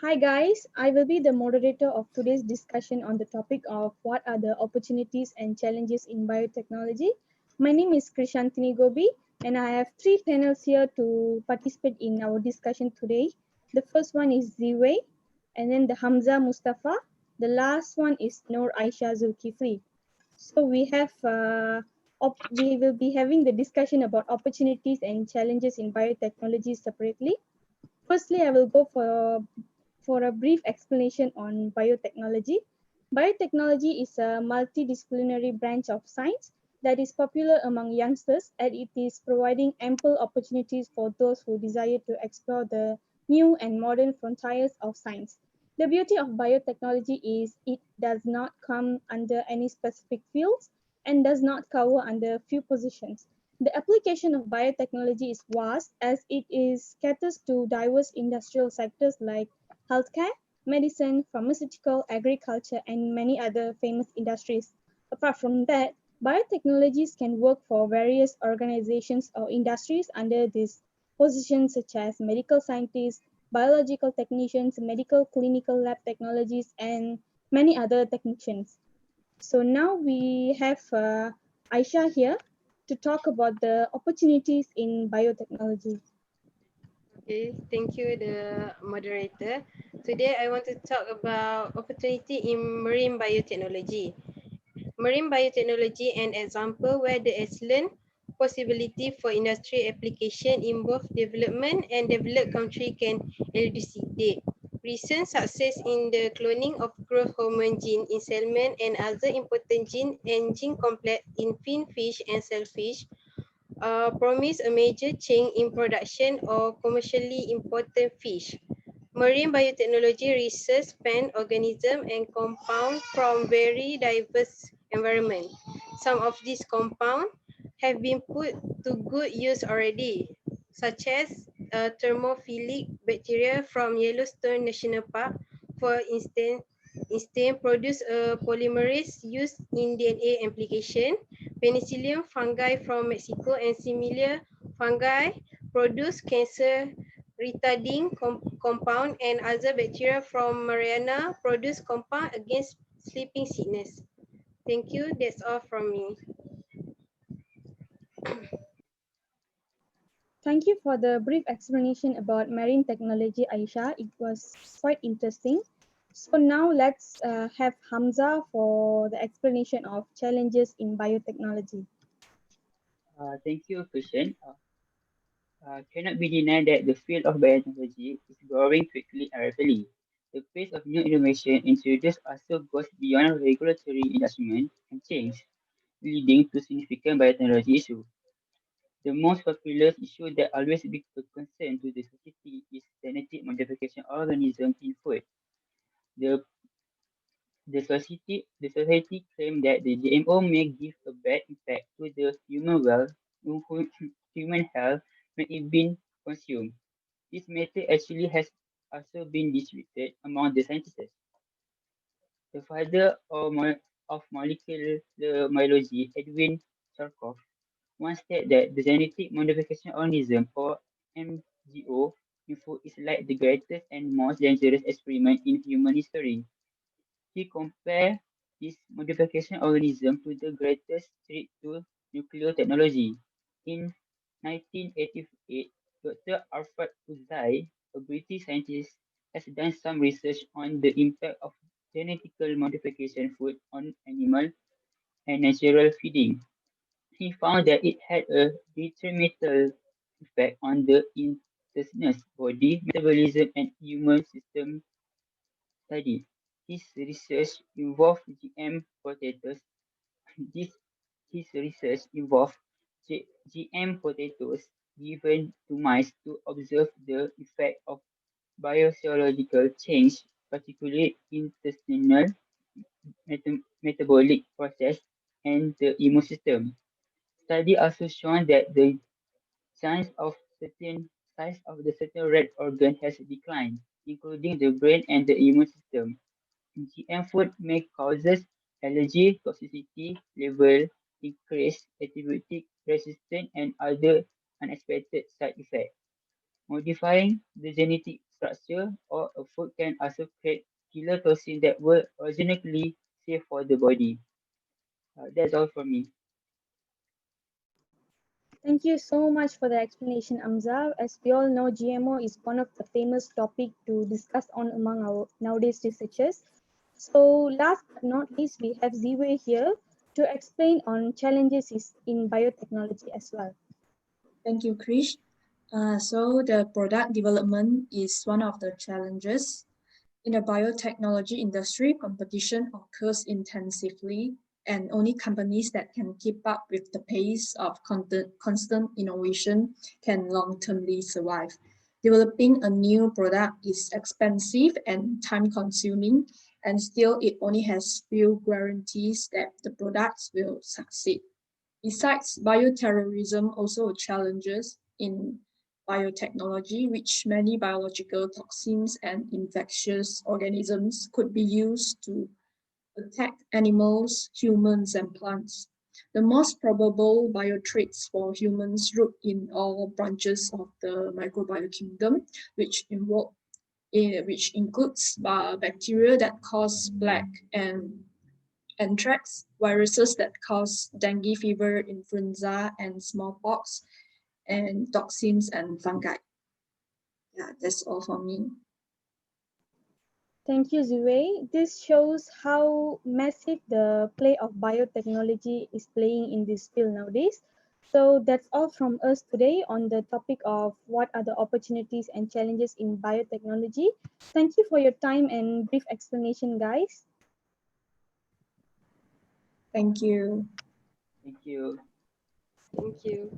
Hi guys, I will be the moderator of today's discussion on the topic of what are the opportunities and challenges in biotechnology. My name is Krishantini Gobi and I have three panels here to participate in our discussion today. The first one is Ziwei, and then the Hamza Mustafa. The last one is Noor Aisha Zulkifli. So we will be having the discussion about opportunities and challenges in biotechnology separately. Firstly, I will go for a brief explanation on biotechnology. Biotechnology is a multidisciplinary branch of science that is popular among youngsters and it is providing ample opportunities for those who desire to explore the new and modern frontiers of science. The beauty of biotechnology is it does not come under any specific fields and does not cover under few positions. The application of biotechnology is vast as it is caters to diverse industrial sectors like healthcare, medicine, pharmaceutical, agriculture, and many other famous industries. Apart from that, biotechnologies can work for various organizations or industries under these positions such as medical scientists, biological technicians, medical clinical lab technologies, and many other technicians. So now we have Aisha here to talk about the opportunities in biotechnology. Okay, thank you, the moderator. Today, I want to talk about opportunity in marine biotechnology. Marine biotechnology, an example where the excellent possibility for industry application in both development and developed country can elucidate. Recent success in the cloning of growth hormone gene in salmon and other important gene and gene complex in finfish and shellfish promise a major change in production or commercially important fish. Marine biotechnology research span organisms and compounds from very diverse environments. Some of these compounds have been put to good use already, such as thermophilic bacteria from Yellowstone National Park, for instance, produce a polymerase used in DNA application. Penicillium fungi from Mexico and similar fungi produce cancer retarding compound, and other bacteria from Mariana produce compound against sleeping sickness. Thank you. That's all from me. Thank you for the brief explanation about marine technology, Aisha. It was quite interesting. So now let's have Hamza for the explanation of challenges in biotechnology. Thank you, Christian. Cannot be denied that the field of biotechnology is growing quickly and rapidly. The pace of new innovation introduced also goes beyond regulatory investment and change, leading to significant biotechnology issues. The most popular issue that always brings a concern to the society is genetic modification of organisms in food. The, the society claims that the GMO may give a bad impact to the human health when it being consumed. This method actually has also been disputed among the scientists. The father of molecular biology, Edwin Charkov, once said that the genetic modification organism, or MGO, in food is like the greatest and most dangerous experiment in human history. He compared this modification organism to the greatest threat to nuclear technology. In 1988, Dr. Arfad Uzai, a British scientist, has done some research on the impact of genetically modification food on animal and natural feeding. He found that it had a detrimental effect on the intestinal body, metabolism, and immune system study. His research involved GM potatoes. This his research involved GM potatoes given to mice to observe the effect of biophysiological change, particularly intestinal metabolic process and the immune system. Study also shown that the size of the certain red organ has declined, including the brain and the immune system. GM food may causes allergy, toxicity level increase, antibiotic resistance, and other unexpected side effects. Modifying the genetic structure, or a food can also create killer toxins that were originally safe for the body. That's all for me. Thank you so much for the explanation, Amza. As we all know, GMO is one of the famous topic to discuss on among our nowadays researchers. So last but not least, we have Ziwei here to explain on challenges in biotechnology as well. Thank you, Krish. So the product development is one of the challenges. In the biotechnology industry, competition occurs intensively, and only companies that can keep up with the pace of constant innovation can long-termly survive. Developing a new product is expensive and time-consuming, and still it only has few guarantees that the products will succeed. Besides, bioterrorism also challenges in biotechnology, which many biological toxins and infectious organisms could be used to attack animals, humans, and plants. The most probable biothreats for humans root in all branches of the microbiome kingdom, which includes bacteria that cause plague and anthrax, viruses that cause dengue fever, influenza, and smallpox, and toxins and fungi. Yeah, that's all for me. Thank you, Ziwei. This shows how massive the play of biotechnology is playing in this field nowadays. So that's all from us today on the topic of what are the opportunities and challenges in biotechnology. Thank you for your time and brief explanation, guys. Thank you. Thank you. Thank you.